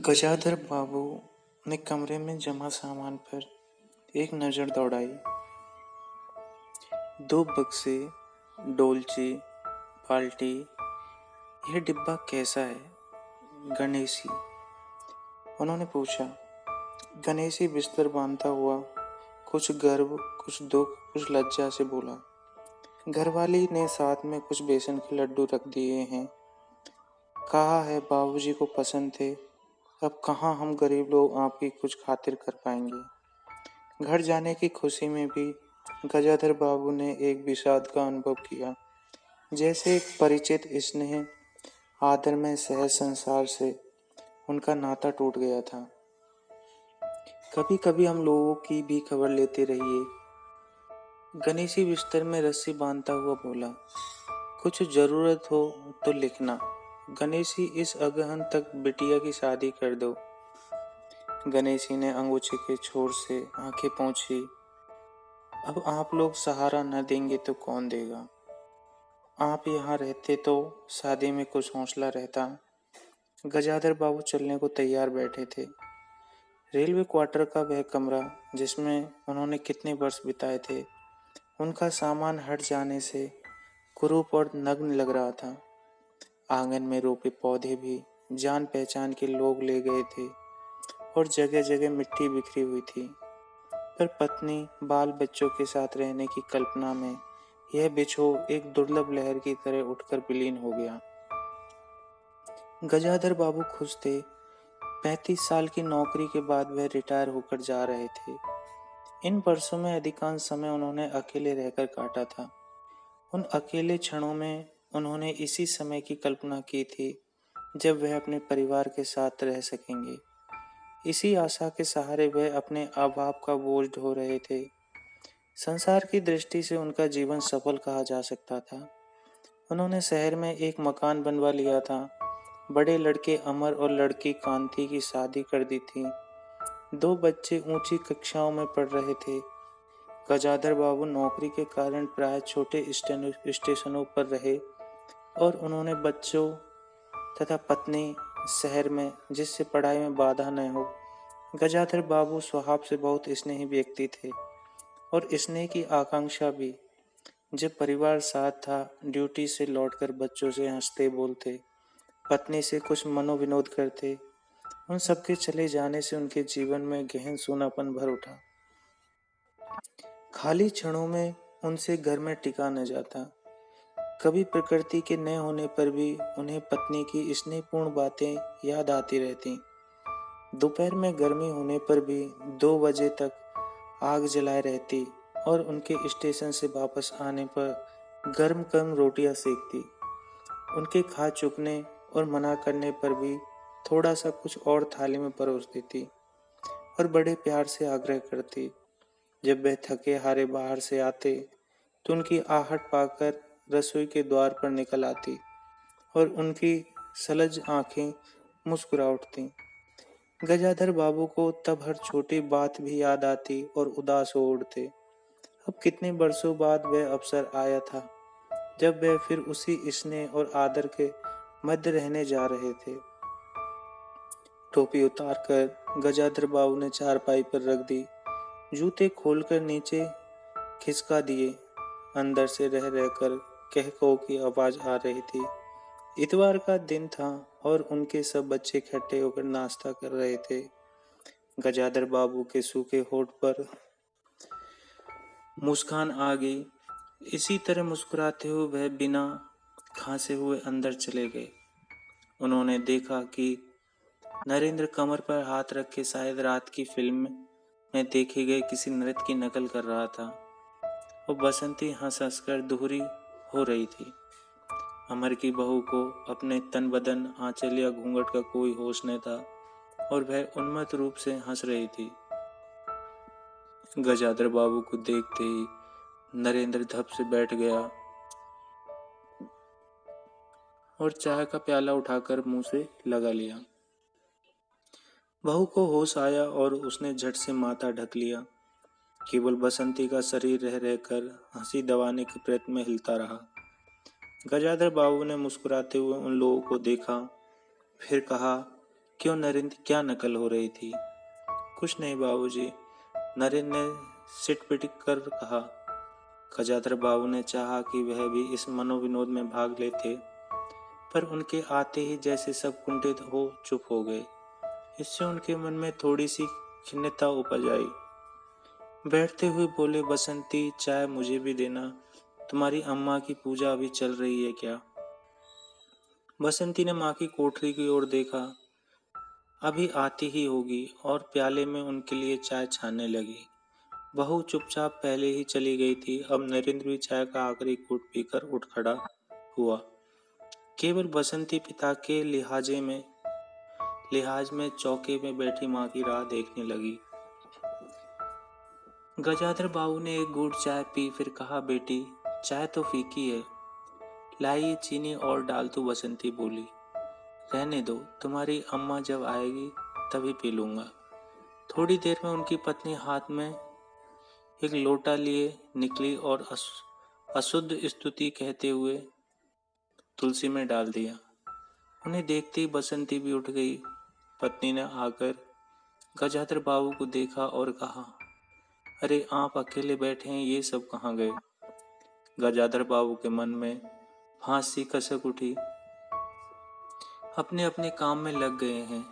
गजाधर बाबू ने कमरे में जमा सामान पर एक नज़र दौड़ाई। दो बक्से, डोलची, बाल्टी। यह डिब्बा कैसा है, गणेशी? उन्होंने पूछा। गणेशी बिस्तर बांधता हुआ कुछ गर्व, कुछ दुख, कुछ लज्जा से बोला, घरवाली ने साथ में कुछ बेसन के लड्डू रख दिए हैं। कहा है बाबूजी को पसंद थे। अब कहाँ हम गरीब लोग आपकी कुछ खातिर कर पाएंगे। घर जाने की खुशी में भी गजाधर बाबू ने एक विषाद का अनुभव किया, जैसे एक परिचित स्नेह आदर में सहज संसार से उनका नाता टूट गया था। कभी कभी हम लोगों की भी खबर लेते रहिए, गणेशी बिस्तर में रस्सी बांधता हुआ बोला। कुछ जरूरत हो तो लिखना। गणेशी, इस अगहन तक बिटिया की शादी कर दो। गणेशी ने अंगूछे के छोर से आंखें पोंछी। अब आप लोग सहारा न देंगे तो कौन देगा? आप यहाँ रहते तो शादी में कुछ हौसला रहता। गजाधर बाबू चलने को तैयार बैठे थे। रेलवे क्वार्टर का वह कमरा जिसमें उन्होंने कितने वर्ष बिताए थे, उनका सामान हट जाने से कुरूप और नग्न लग रहा था। आंगन में रोपे पौधे भी जान पहचान के लोग ले गए थे और जगह जगह मिट्टी बिखरी हुई थी। पर पत्नी, बाल बच्चों के साथ रहने की कल्पना में यह बिछोह एक दुर्लभ लहर की तरह उठकर विलीन हो गया। गजाधर बाबू खुश थे। 35 साल की नौकरी के बाद वह रिटायर होकर जा रहे थे। इन वर्षों में अधिकांश समय उन्होंने अकेले रहकर काटा था। उन अकेले क्षणों में उन्होंने इसी समय की कल्पना की थी जब वह अपने परिवार के साथ रह सकेंगे। इसी आशा के सहारे वह अपने अभाव का बोझ ढो रहे थे। संसार की दृष्टि से उनका जीवन सफल कहा जा सकता था। उन्होंने शहर में एक मकान बनवा लिया था। बड़े लड़के अमर और लड़की कांति की शादी कर दी थी। 2 बच्चे ऊंची कक्षाओं में पढ़ रहे थे। गजाधर बाबू नौकरी के कारण प्राय छोटे स्टेशनों पर रहे और उन्होंने बच्चों तथा पत्नी शहर में, जिससे पढ़ाई में बाधा न हो। गजाधर बाबू स्वभाव से बहुत स्नेही व्यक्ति थे और स्नेह की आकांक्षा भी। जब परिवार साथ था, ड्यूटी से लौटकर बच्चों से हंसते बोलते, पत्नी से कुछ मनोविनोद करते। उन सबके चले जाने से उनके जीवन में गहन सूनापन भर उठा। खाली क्षणों में उनसे घर में टिका न जाता। कभी प्रकृति के न होने पर भी उन्हें पत्नी की स्नेहपूर्ण बातें याद आती रहती। दोपहर में गर्मी होने पर भी 2 बजे तक आग जलाए रहती और उनके स्टेशन से वापस आने पर गर्म गर्म रोटियां सेकती। उनके खा चुकने और मना करने पर भी थोड़ा सा कुछ और थाली में परोस देती और बड़े प्यार से आग्रह करती। जब वह थके हारे बाहर से आते तो उनकी आहट पाकर रसोई के द्वार पर निकल आती और उनकी सलज आंखें मुस्कुरा उठती। गजाधर बाबू को तब हर छोटी बात भी याद आती और उदास हो उठते। अब कितने वर्षों बाद वह अवसर आया था जब वह फिर उसी स्नेह और आदर के मध्य रहने जा रहे थे। टोपी उतारकर गजाधर बाबू ने चारपाई पर रख दी। जूते खोलकर नीचे खिसका दिए। अंदर से रह रहकर कह कहो की आवाज आ रही थी। इतवार का दिन था और उनके सब बच्चे इकट्ठे होकर नाश्ता कर रहे थे। गजाधर बाबू के सूखे होठ पर मुस्कान आ गई। इसी तरह मुस्कुराते हुए वह बिना खांसे हुए अंदर चले गए। उन्होंने देखा कि नरेंद्र कमर पर हाथ रख के शायद रात की फिल्म में देखे गए किसी नृत्य की नकल कर रहा था और बसंती हंस हंस कर दोहरी हो रही थी। अमर की बहू को अपने तन बदन, आंचल या घूंघट का कोई होश न था और वह उन्मत्त रूप से हंस रही थी। गजाधर बाबू को देखते ही नरेंद्र धप से बैठ गया और चाय का प्याला उठाकर मुंह से लगा लिया। बहू को होश आया और उसने झट से माथा ढक लिया। केवल बसंती का शरीर रह रहकर हंसी दबाने के प्रयत्न में हिलता रहा। गजाधर बाबू ने मुस्कुराते हुए उन लोगों को देखा, फिर कहा, क्यों नरेंद्र, क्या नकल हो रही थी? कुछ नहीं बाबूजी, नरेंद्र ने सिट पिट कर कहा। गजाधर बाबू ने चाहा कि वह भी इस मनोविनोद में भाग लेते, पर उनके आते ही जैसे सब कुंठित हो चुप हो गए। इससे उनके मन में थोड़ी सी खिन्नता उपज आई। बैठते हुए बोले, बसंती, चाय मुझे भी देना। तुम्हारी अम्मा की पूजा अभी चल रही है क्या? बसंती ने माँ की कोठरी की ओर देखा। अभी आती ही होगी, और प्याले में उनके लिए चाय छानने लगी। बहू चुपचाप पहले ही चली गई थी। अब नरेंद्र भी चाय का आखिरी घूंट पीकर उठ खड़ा हुआ। केवल बसंती पिता के लिहाज में चौके में बैठी माँ की राह देखने लगी। गजाधर बाबू ने एक घूंट चाय पी, फिर कहा, बेटी, चाय तो फीकी है, लाइए चीनी और डाल दो। बसंती बोली, रहने दो, तुम्हारी अम्मा जब आएगी तभी पी लूंगा। थोड़ी देर में उनकी पत्नी हाथ में एक लोटा लिए निकली और अशुद्ध स्तुति कहते हुए तुलसी में डाल दिया। उन्हें देखते ही बसंती भी उठ गई। पत्नी ने आकर गजाधर बाबू को देखा और कहा, अरे आप अकेले बैठे हैं, ये सब कहाँ गए? गजाधर बाबू के मन में फांस सी कसक उठी। अपने अपने काम में लग गए हैं,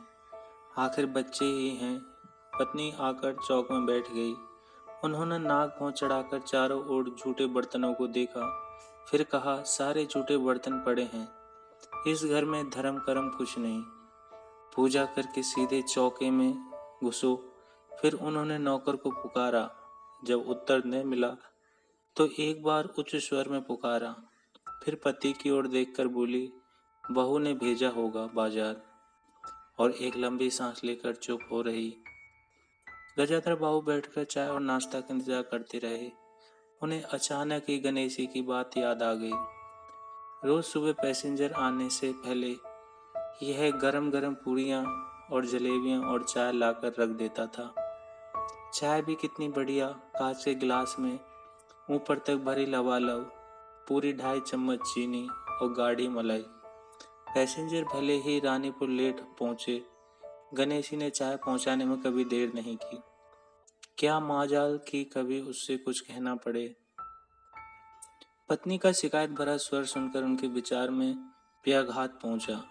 आखिर बच्चे ही हैं। पत्नी आकर चौक में बैठ गई। उन्होंने नाक भौं चढ़ाकर चारों ओर झूठे बर्तनों को देखा, फिर कहा, सारे झूठे बर्तन पड़े हैं, इस घर में धर्म कर्म कुछ नहीं। पूजा करके सीधे चौके में घुसो। फिर उन्होंने नौकर को पुकारा। जब उत्तर न मिला तो एक बार उच्च स्वर में पुकारा। फिर पति की ओर देखकर बोली, बहू ने भेजा होगा बाजार। और एक लंबी सांस लेकर चुप हो रही। गजाधर बाबू बैठकर चाय और नाश्ता का इंतजार करते रहे। उन्हें अचानक ही गणेशी की बात याद आ गई। रोज सुबह पैसेंजर आने से पहले यह गरम गरम पूरियां और जलेबियां और चाय लाकर रख देता था। चाय भी कितनी बढ़िया, कांच के गिलास में, ऊपर तक भरी लबालब, पूरी 2.5 चम्मच चीनी और गाढ़ी मलाई। पैसेंजर भले ही रानीपुर लेट पहुंचे, गणेशी ने चाय पहुंचाने में कभी देर नहीं की। क्या माजाल कि कभी उससे कुछ कहना पड़े। पत्नी का शिकायत भरा स्वर सुनकर उनके विचार में व्याघात पहुंचा।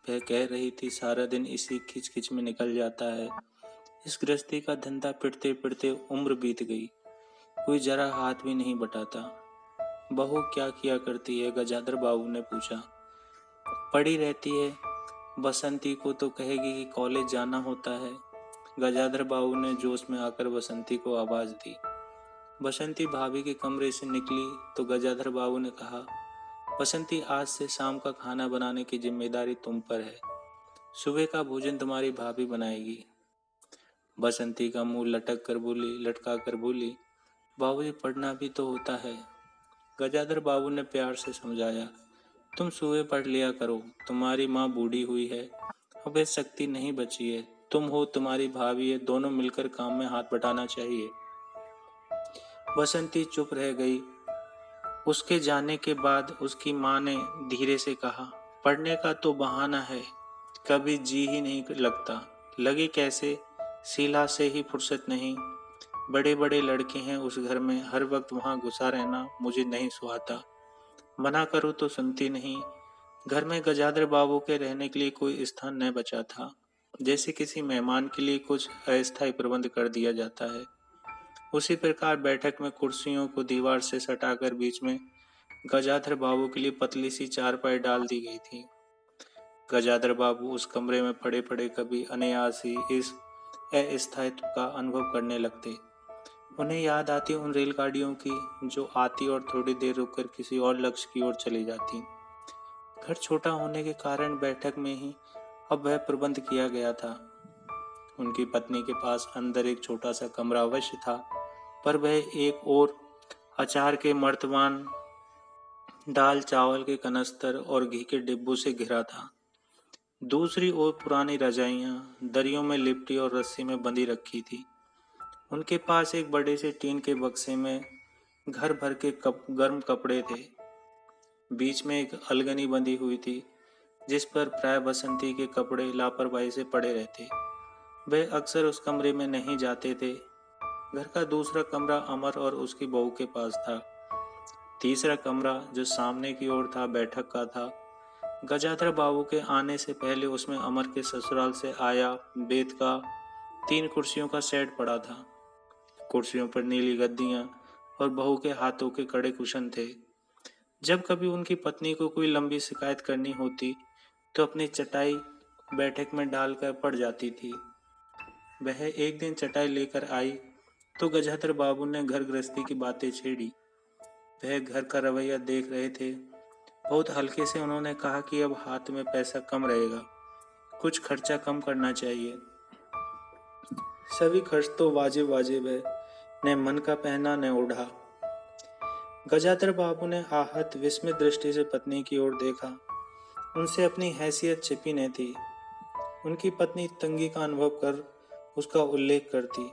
वह कह रही थी, सारा दिन इसी खिचखिच में निकल जाता है। इस गृहस्थी का धंधा पिटते पिटते उम्र बीत गई, कोई जरा हाथ भी नहीं बटाता। बहू क्या किया करती है? गजाधर बाबू ने पूछा। पड़ी रहती है, बसंती को तो कहेगी कि कॉलेज जाना होता है। गजाधर बाबू ने जोश में आकर बसंती को आवाज दी। बसंती भाभी के कमरे से निकली तो गजाधर बाबू ने कहा, बसंती, आज से शाम का खाना बनाने की जिम्मेदारी तुम पर है। सुबह का भोजन तुम्हारी भाभी बनाएगी। बसंती का मुंह लटका कर बोली, बाबूजी, पढ़ना भी तो होता है। गजाधर बाबू ने प्यार से समझाया, तुम सुबह पढ़ लिया करो, तुम्हारी माँ बूढ़ी हुई है, अब वह शक्ति नहीं बची है। तुम हो, तुम्हारी भाभी है, दोनों मिलकर काम में हाथ बटाना चाहिए। बसंती चुप रह गई। उसके जाने के बाद उसकी माँ ने धीरे से कहा, पढ़ने का तो बहाना है, कभी जी ही नहीं लगता। लगे कैसे? शीला से ही फुर्सत नहीं। बड़े बड़े लड़के हैं उस घर में, हर वक्त वहां घुसा रहना मुझे नहीं सुहाता। मना करो तो सुनती नहीं। घर में गजाधर बाबू के रहने के लिए कोई स्थान न बचा था, जैसे किसी मेहमान के लिए कुछ अस्थायी प्रबंध कर दिया जाता है। उसी प्रकार बैठक में कुर्सियों को दीवार से सटाकर बीच में गजाधर बाबू के लिए पतली सी चारपाई डाल दी गई थी। गजाधर बाबू उस कमरे में पड़े पड़े कभी अनायास ही इस अस्थायित्व का अनुभव करने लगते। उन्हें याद आती उन रेलगाड़ियों की जो आती और थोड़ी देर रुककर किसी और लक्ष्य की ओर चली जाती। घर छोटा होने के कारण बैठक में ही अब वह प्रबंध किया गया था। उनकी पत्नी के पास अंदर एक छोटा सा कमरा अवश्य था, पर वह एक ओर अचार के मर्तबान, दाल चावल के कनस्तर और घी के डिब्बों से घिरा था। दूसरी ओर पुरानी रजाइयां दरियों में लिपटी और रस्सी में बंधी रखी थी। उनके पास एक बड़े से टीन के बक्से में घर भर के गर्म कपड़े थे। बीच में एक अलगनी बंधी हुई थी, जिस पर प्राय बसंती के कपड़े लापरवाही से पड़े रहते। वे अक्सर उस कमरे में नहीं जाते थे। घर का दूसरा कमरा अमर और उसकी बहू के पास था। तीसरा कमरा जो सामने की ओर था बैठक का था। गजाधर बाबू के आने से पहले उसमें अमर के ससुराल से आया बेत का 3 कुर्सियों का सेट पड़ा था। कुर्सियों पर नीली गद्दियां और बहू के हाथों के कड़े कुशन थे। जब कभी उनकी पत्नी को कोई लंबी शिकायत करनी होती तो अपनी चटाई बैठक में डालकर पड़ जाती थी। वह एक दिन चटाई लेकर आई तो गजाधर बाबू ने घर गृहस्थी की बातें छेड़ी। वह घर का रवैया देख रहे थे। बहुत हल्के से उन्होंने कहा कि अब हाथ में पैसा कम रहेगा, कुछ खर्चा कम करना चाहिए। सभी खर्च तो वाजिब वाजिब है, न मन का पहना न ओढ़ा। गजाधर बाबू ने आहत विस्मित दृष्टि से पत्नी की ओर देखा। उनसे अपनी हैसियत छिपी न थी। उनकी पत्नी तंगी का अनुभव कर उसका उल्लेख करती।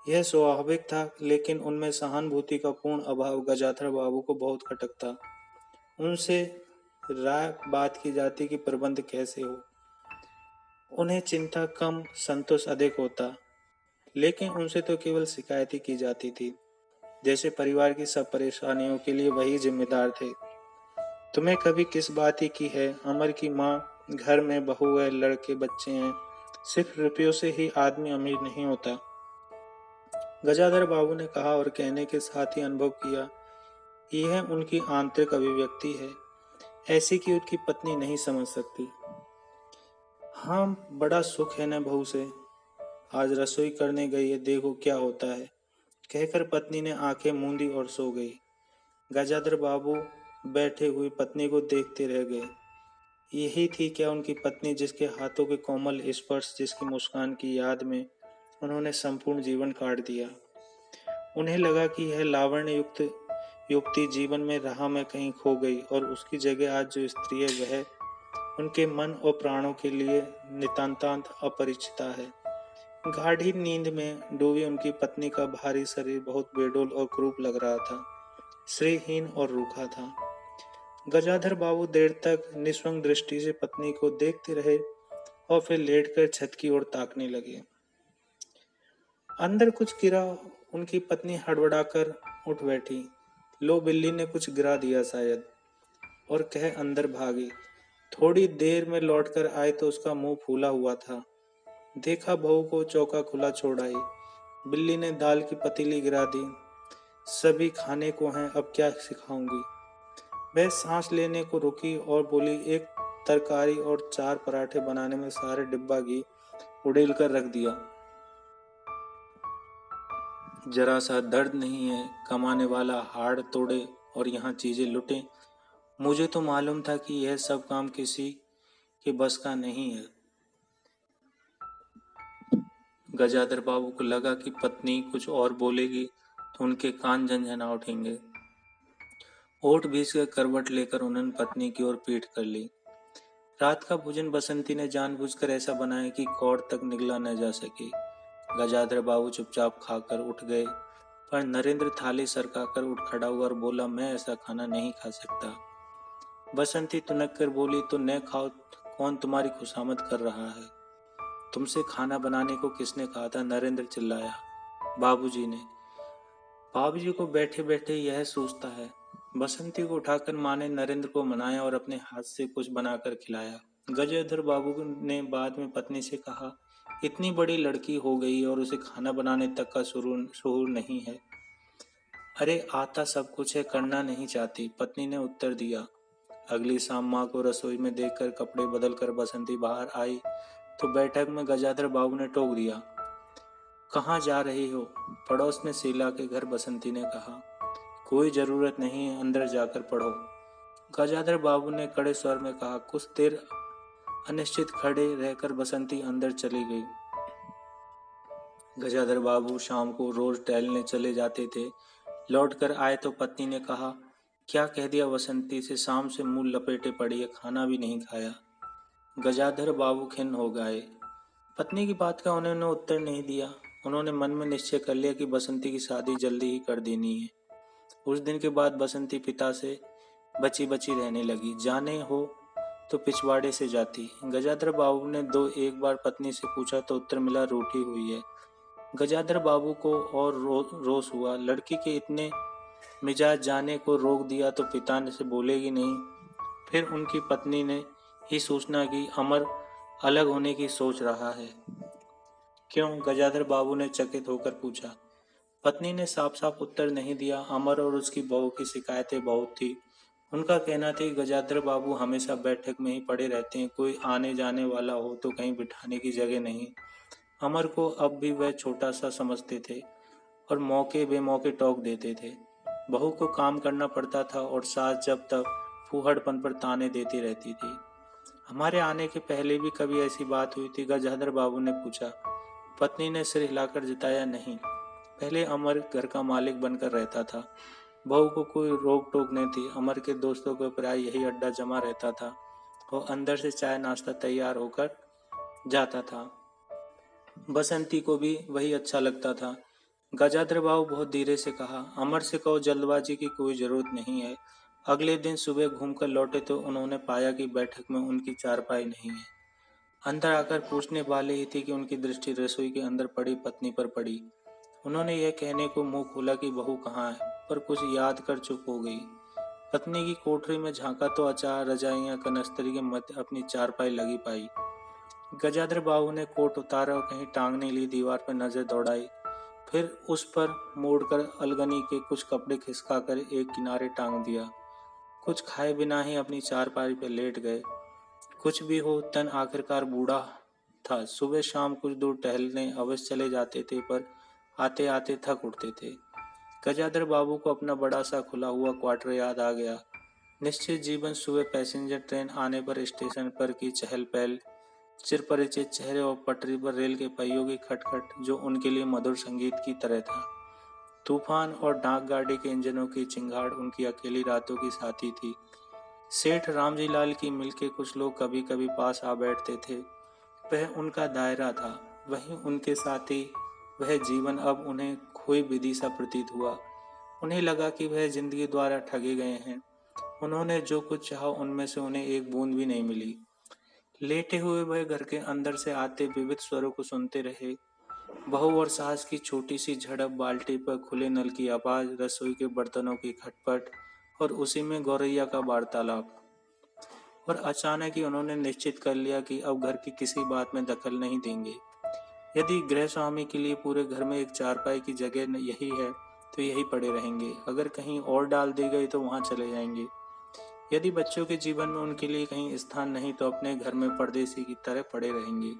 यह स्वाभाविक था, लेकिन उनमें सहानुभूति का पूर्ण अभाव गजाधर बाबू को बहुत खटकता। उनसे राय बात की जाती कि प्रबंध कैसे हो। उन्हें चिंता कम, संतोष अधिक होता, लेकिन उनसे तो केवल शिकायत ही की जाती थी, जैसे परिवार की सब परेशानियों के लिए वही जिम्मेदार थे। तुम्हें कभी किस बात की है? अमर की माँ, घर में बहू है, लड़के बच्चे हैं, सिर्फ रुपयों से ही आदमी अमीर नहीं होता। गजाधर बाबू ने कहा और कहने के साथ ही अनुभव किया, यह उनकी आंतरिक अभिव्यक्ति है, ऐसी कि उनकी पत्नी नहीं समझ सकती। हाँ, बड़ा सुख है न बहू से, आज रसोई करने गई है, देखो क्या होता है, कहकर पत्नी ने आंखें मूंदी और सो गई। गजाधर बाबू बैठे हुए पत्नी को देखते रह गए। यही थी क्या उनकी पत्नी, जिसके हाथों के कोमल स्पर्श, जिसकी मुस्कान की याद में उन्होंने संपूर्ण जीवन काट दिया। उन्हें लगा कि यह लावण्य युक्त युवती जीवन में राह में कहीं खो गई और उसकी जगह आज जो स्त्री है वह उनके मन और प्राणों के लिए नितांत अपरिचिता है। गाढ़ी नींद में डूबी उनकी पत्नी का भारी शरीर बहुत बेडौल और क्रूप लग रहा था, श्रेयहीन और रूखा था। गजाधर बाबू देर तक निस्वंग दृष्टि से पत्नी को देखते रहे और फिर लेटकर छत की ओर ताकने लगे। अंदर कुछ गिरा। उनकी पत्नी हड़बड़ाकर उठ बैठी। लो, बिल्ली ने कुछ गिरा दिया शायद, और कह अंदर भागी। थोड़ी देर में लौटकर आए तो उसका मुंह फूला हुआ था। देखा बहू को चौका खुला छोड़ आई। बिल्ली ने दाल की पतीली गिरा दी। सभी खाने को हैं, अब क्या सिखाऊंगी। वह सांस लेने को रुकी और बोली, एक तरकारी और 4 पराठे बनाने में सारे डिब्बा घी उड़ेल कर रख दिया। जरा सा दर्द नहीं है, कमाने वाला हाड़ तोड़े और यहाँ चीजें लुटे। मुझे तो मालूम था कि यह सब काम किसी के बस का नहीं है। गजाधर बाबू को लगा कि पत्नी कुछ और बोलेगी तो उनके कान झनझना उठेंगे। ओठ भींच कर करवट लेकर उन्होंने पत्नी की ओर पीठ कर ली। रात का भोजन बसंती ने जानबूझकर ऐसा बनाया कि कौड़ तक निगला न जा सके। गजाधर बाबू चुपचाप खाकर उठ गए, पर नरेंद्र थाली सरकाकर उठ खड़ा हुआ और बोला, मैं ऐसा खाना नहीं खा सकता। बसंती तुनक कर बोली, तो न खाओ, कौन तुम्हारी खुशामद कर रहा है? तुमसे खाना बनाने को किसने कहा था? नरेंद्र चिल्लाया। बाबूजी ने। बाबूजी को बैठे बैठे यह सोचता है। बसंती को उठाकर माँ ने नरेंद्र को मनाया और अपने हाथ से कुछ बनाकर खिलाया। गजेंद्र बाबू ने बाद में पत्नी से कहा, इतनी बड़ी लड़की हो गई और उसे खाना बनाने तक का शूर नहीं है। अरे आता सब कुछ है, करना नहीं चाहती, पत्नी ने उत्तर दिया। अगली शाम माँ को रसोई में देखकर कपड़े बदलकर बसंती बाहर आई तो बैठक में गजाधर बाबू ने टोक दिया, कहाँ जा रही हो? पड़ोस में शीला के घर, बसंती ने कहा। कोई जरूरत नहीं है, अंदर जाकर पढ़ो, गजाधर बाबू ने कड़े स्वर में कहा। कुछ देर अनिश्चित खड़े रहकर बसंती अंदर चली गई। गजाधर बाबू शाम को रोज टहलने चले जाते थे। लौटकर आए तो पत्नी ने कहा, क्या कह दिया बसंती से? शाम से मुंह लपेटे पड़ी है, खाना भी नहीं खाया। गजाधर बाबू खिन्न हो गए। पत्नी की बात का उन्होंने उत्तर नहीं दिया। उन्होंने मन में निश्चय कर लिया कि बसंती की शादी जल्दी ही कर देनी है। उस दिन के बाद बसंती पिता से बची बची रहने लगी। जाने हो तो पिछवाड़े से जाती। गजाधर बाबू ने दो एक बार पत्नी से पूछा तो उत्तर मिला रूठी हुई है। गजाधर बाबू को और रोष हुआ। लड़की के इतने मिजाज जाने को रोक दिया तो पिता ने से बोलेगी नहीं। फिर उनकी पत्नी ने ही सूचना की अमर अलग होने की सोच रहा है। क्यों? गजाधर बाबू ने चकित होकर पूछा। पत्नी ने साफ साफ उत्तर नहीं दिया। अमर और उसकी बहू की शिकायतें बहुत थी। उनका कहना था कि गजाधर बाबू हमेशा बैठक में ही पड़े रहते हैं, कोई आने जाने वाला हो तो कहीं बिठाने की जगह नहीं। अमर को अब भी वह छोटा सा समझते थे और मौके बेमौके टोक देते थे। बहू को काम करना पड़ता था और सास जब तक फूहड़पन पर ताने देती रहती थी। हमारे आने के पहले भी कभी ऐसी बात हुई थी? गजाधर बाबू ने पूछा। पत्नी ने सिर हिलाकर जताया, नहीं। पहले अमर घर का मालिक बनकर रहता था। बहू को कोई रोक टोक नहीं थी। अमर के दोस्तों के प्राय यही अड्डा जमा रहता था। वो अंदर से चाय नाश्ता तैयार होकर जाता था। बसंती को भी वही अच्छा लगता था। गजाधर बाबू बहुत धीरे से कहा, अमर से कहो जल्दबाजी की कोई जरूरत नहीं है। अगले दिन सुबह घूमकर लौटे तो उन्होंने पाया कि बैठक में उनकी चारपाई नहीं है। अंदर आकर पूछने वाले ही थी कि उनकी दृष्टि रसोई के अंदर पड़ी पत्नी पर पड़ी। उन्होंने यह कहने को मुंह खोला कि बहू कहाँ है, पर कुछ याद कर चुप हो गई। पत्नी की कोठरी में झांका तो अचार रजाइयां कनस्तरी के मध्य अपनी चारपाई लगी पाई। गजाधर बाबू ने कोट उतारा और कहीं टांगने ली दीवार पर नजर दौड़ाई, फिर उस पर मोड़कर अलगनी के कुछ कपड़े खिसकाकर एक किनारे टांग दिया। कुछ खाए बिना ही अपनी चारपाई पर लेट गए। कुछ भी हो, तन आखिरकार बूढ़ा था। सुबह शाम कुछ दूर टहलने अवश्य चले जाते थे, पर आते आते थक उठते थे। गजाधर बाबू को अपना बड़ा सा खुला हुआ क्वार्टर याद आ गया। निश्चित जीवन, सुबह पैसेंजर ट्रेन आने पर स्टेशन पर की चहल पहल, चिरपरिचित चेहरे और पटरी पर रेल के पहियों की खटखट जो उनके लिए मधुर संगीत की तरह था। तूफान और डाक गाड़ी के इंजनों की चिंगाड़ उनकी अकेली रातों की साथी थी। सेठ रामजी लाल की मिल के कुछ लोग कभी कभी पास आ बैठते थे। वह उनका दायरा था, वही उनके साथी। वह जीवन अब उन्हें खोई विधि सा प्रतीत हुआ। उन्हें लगा कि वह जिंदगी द्वारा ठगे गए हैं। उन्होंने जो कुछ चाहा उनमें से उन्हें एक बूंद भी नहीं मिली। लेटे हुए वह घर के अंदर से आते विविध स्वरों को सुनते रहे। बहू और सास की छोटी सी झड़प, बाल्टी पर खुले नल की आवाज, रसोई के बर्तनों की खटपट और उसी में गौरैया का वार्तालाप। और अचानक ही उन्होंने निश्चित कर लिया कि अब घर की किसी बात में दखल नहीं देंगे। यदि गृह स्वामी के लिए पूरे घर में एक चारपाई की जगह यही है तो यही पड़े रहेंगे। अगर कहीं और डाल दी गई तो वहां चले जाएंगे। यदि बच्चों के जीवन में उनके लिए कहीं स्थान नहीं तो अपने घर में परदेसी की तरह पड़े रहेंगे।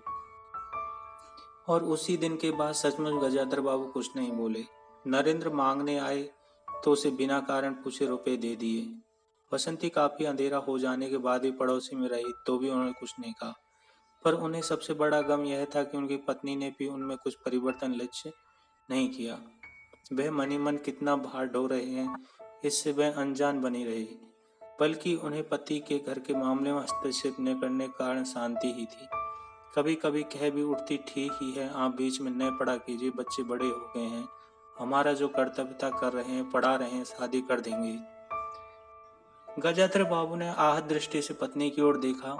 और उसी दिन के बाद सचमुच गजाधर बाबू कुछ नहीं बोले। नरेंद्र मांगने आए तो उसे बिना कारण पूछे रुपए दे दिए। बसंती काफी अंधेरा हो जाने के बाद भी पड़ोसी में रही तो भी उन्होंने कुछ नहीं कहा। पर उन्हें सबसे बड़ा गम यह था कि उनकी पत्नी ने भी उनमें कुछ परिवर्तन लक्ष्य नहीं किया। वह मनी मन कितना भार ढो रहे हैं इससे वह अनजान बनी रही, बल्कि उन्हें पति के घर के मामले में हस्तक्षेप न करने के कारण शांति ही थी। कभी कभी कह भी उठती, ठीक ही है, आप बीच में न पड़ा कीजिए, बच्चे बड़े हो गए हैं, हमारा जो कर्तव्य था कर रहे हैं, पढ़ा रहे हैं, शादी कर देंगे। गजाधर बाबू ने आहत दृष्टि से पत्नी की ओर देखा।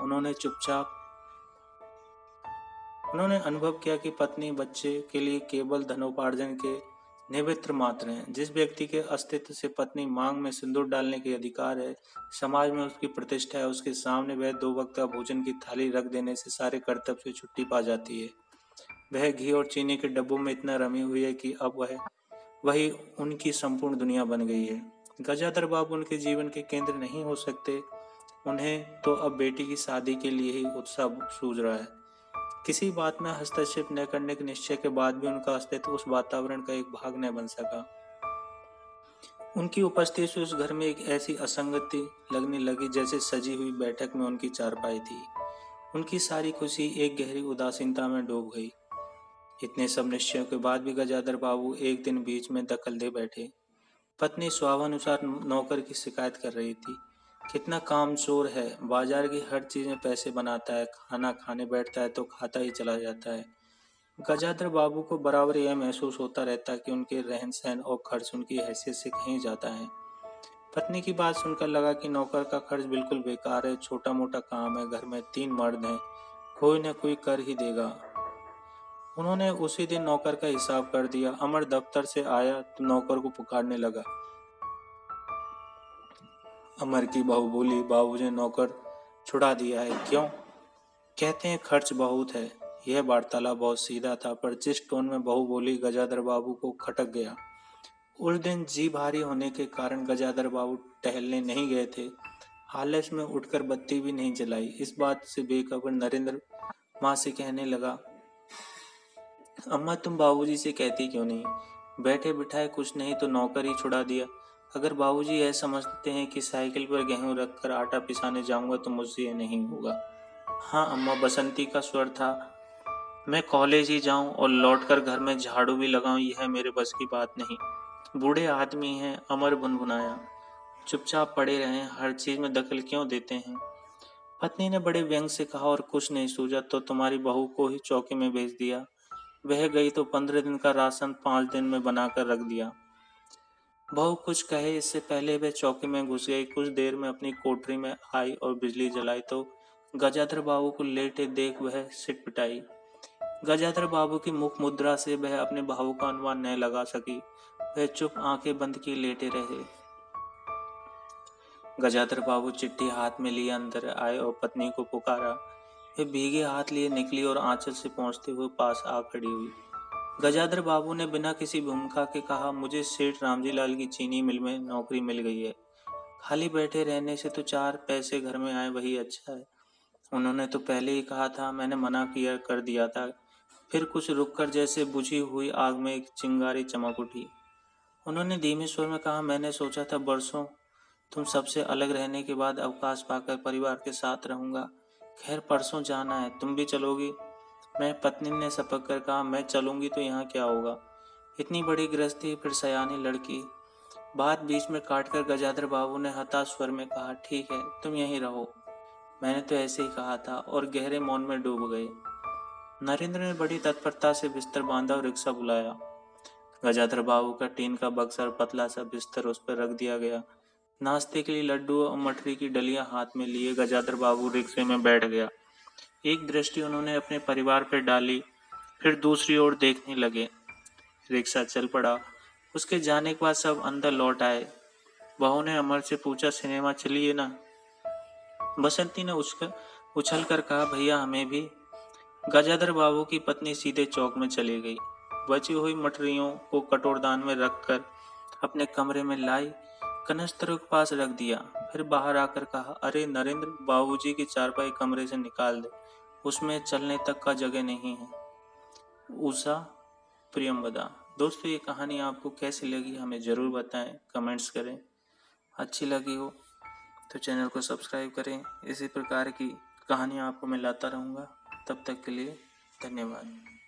उन्होंने अनुभव किया कि पत्नी बच्चे के लिए केवल धनोपार्जन के निमित्त मात्र हैं। जिस व्यक्ति के अस्तित्व से पत्नी मांग में सिंदूर डालने के अधिकार है, समाज में उसकी प्रतिष्ठा है, उसके सामने वह दो वक्त का भोजन की थाली रख देने से सारे कर्तव्य से छुट्टी पा जाती है। वह घी और चीनी के डब्बों में इतना रमी हुई है कि अब वही उनकी संपूर्ण दुनिया बन गई है। गजाधर बाबू उनके जीवन के केंद्र नहीं हो सकते। उन्हें तो अब बेटी की शादी के लिए ही उत्साह सूझ रहा है। किसी बात में हस्तक्षेप न करने के निश्चय के बाद भी उनका अस्तित्व उस वातावरण का एक भाग न बन सका। उनकी उपस्थिति से उस घर में एक ऐसी असंगति लगने लगी जैसे सजी हुई बैठक में उनकी चारपाई थी। उनकी सारी खुशी एक गहरी उदासीनता में डूब गई। इतने सब निश्चयों के बाद भी गजाधर बाबू एक दिन बीच में दखल दे बैठे। पत्नी स्वाभानुसार नौकर की शिकायत कर रही थी। कितना कामचोर है, बाजार की हर चीज में पैसे बनाता है, खाना खाने बैठता है तो खाता ही चला जाता है। गजाधर बाबू को बराबर यह महसूस होता रहता कि उनके रहन सहन और खर्च उनकी हैसियत से कहीं जाता है। पत्नी की बात सुनकर लगा कि नौकर का खर्च बिल्कुल बेकार है, छोटा मोटा काम है, घर में 3 मर्द हैं, कोई न कोई कर ही देगा। उन्होंने उसी दिन नौकर का हिसाब कर दिया। अमर दफ्तर से आया तो नौकर को पुकारने लगा। अमर की बहू बोली, बाबूजी ने नौकर छुड़ा दिया है। क्यों? कहते हैं खर्च बहुत है। यह वार्तालाप बहुत सीधा था, पर जिस टोन में बहू बोली गजाधर बाबू को खटक गया। उस दिन जी भारी होने के कारण गजाधर बाबू टहलने नहीं गए थे। आलस में उठकर बत्ती भी नहीं जलाई। इस बात से बेखबर नरेंद्र माँ से कहने लगा, अम्मा तुम बाबूजी से कहती क्यों नहीं? बैठे बिठाए कुछ नहीं तो नौकर ही छुड़ा दिया। अगर बाबूजी यह समझते हैं कि साइकिल पर गेहूं रखकर आटा पिसाने जाऊंगा तो मुझसे यह नहीं होगा। हाँ अम्मा, बसंती का स्वर था। मैं कॉलेज ही जाऊं और लौटकर घर में झाड़ू भी लगाऊं, यह मेरे बस की बात नहीं। बूढ़े आदमी हैं, अमर बुनबुनाया। चुपचाप पड़े रहें, हर चीज में दखल क्यों देते हैं? पत्नी ने बड़े व्यंग से कहा, और कुछ नहीं सूझा तो तुम्हारी बहू को ही चौकी में भेज दिया। वह गई तो 15 दिन का राशन 5 दिन में बनाकर रख दिया। बहू कुछ कहे इससे पहले वह चौकी में घुस गई। कुछ देर में अपनी कोठरी में आई और बिजली जलाई तो गजाधर बाबू को लेटे देख वह सिट पिटाई। गजाधर बाबू की मुख मुद्रा से वह अपने भाव का अनुमान नहीं लगा सकी। वह चुप आंखें बंद किए लेटे रहे। गजाधर बाबू चिट्ठी हाथ में लिए अंदर आए और पत्नी को पुकारा। वह भीगे हाथ लिए निकली और आंचल से पहुंचते हुए पास आ खड़ी हुई। गजाधर बाबू ने बिना किसी भूमिका के कहा, मुझे सेठ रामजी लाल की चीनी मिल में नौकरी मिल गई है। खाली बैठे रहने से तो 4 पैसे घर में आए वही अच्छा है। उन्होंने तो पहले ही कहा था, मैंने मना किया कर दिया था। फिर कुछ रुककर जैसे बुझी हुई आग में एक चिंगारी चमक उठी। उन्होंने धीमे स्वर में कहा, मैंने सोचा था बरसों तुम सबसे अलग रहने के बाद अवकाश पाकर परिवार के साथ रहूंगा। खैर परसों जाना है, तुम भी चलोगी? मैं पत्नी ने सपक कर कहा, मैं चलूंगी तो यहाँ क्या होगा? इतनी बड़ी गृहस्थी, फिर सयानी लड़की। बात बीच में काटकर गजाधर बाबू ने हताश स्वर में कहा, ठीक है तुम यहीं रहो, मैंने तो ऐसे ही कहा था, और गहरे मौन में डूब गए। नरेंद्र ने बड़ी तत्परता से बिस्तर बांधा और रिक्शा बुलाया। गजाधर बाबू का टीन का बक्सा और पतला सा बिस्तर उस पर रख दिया गया। नाश्ते के लिए लड्डू और मठरी की डलियां हाथ में लिए गजाधर बाबू रिक्शे में बैठ गया। एक दृष्टि उन्होंने अपने परिवार पर डाली, फिर दूसरी ओर देखने लगे। रिक्शा चल पड़ा। उसके जाने के बाद सब अंदर लौट आए। बहू ने अमर से पूछा, सिनेमा चलिए ना? बसंती ने उछल कर कहा, भैया हमें भी। गजाधर बाबू की पत्नी सीधे चौक में चली गई। बची हुई मठरियों को कटोरदान में रखकर अपने कमरे में लाई, कनस्तरों के पास रख दिया। फिर बाहर आकर कहा, अरे नरेंद्र, बाबूजी की चारपाई कमरे से निकाल दे, उसमें चलने तक का जगह नहीं है। उषा प्रियमवदा। दोस्तों ये कहानी आपको कैसी लगी हमें ज़रूर बताएं, कमेंट्स करें। अच्छी लगी हो तो चैनल को सब्सक्राइब करें। इसी प्रकार की कहानियाँ आपको मैं लाता रहूँगा। तब तक के लिए धन्यवाद।